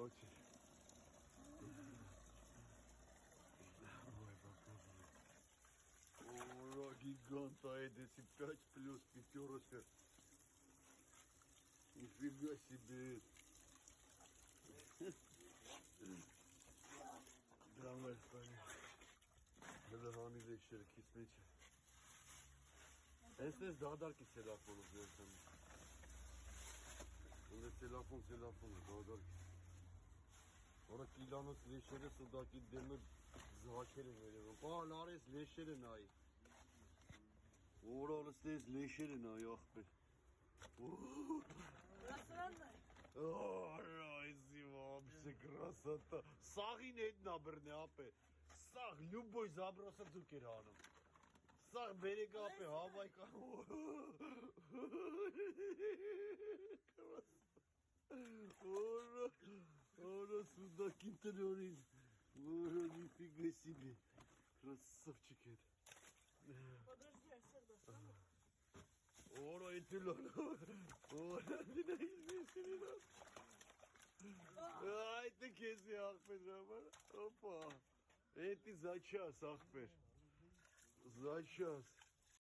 Очень. Ой, показывай. Ура, гигант, а это 5 плюс пятерочка. Нифига себе. Դրամեր պանի, հլհանի վեքշերը կից մեջ է։ Ես դադարկի սելապոնով վերցան։ Ունե սելապոն է, դադարկի։ Որը կիլանոց լեշերը սուդակի դեմը զհակեր են վերևում։ Պան արես լեշերը նայի։ Որ արես տես լեշերը նայի աղբեր։ Красавный. Ой, вообще красота. Сагин една брне, апе. Саг, любой заброса цукераном. Саг берега, апе, Хавайка. Ора, сюда кинтерорин. Ора, нифига себе. Красавчик это. Подожди, я всех достану. Ора, это Ора, не наизмешали. Ай, ты кези, Ахмед, Опа. Это за час, Ахмед. За час.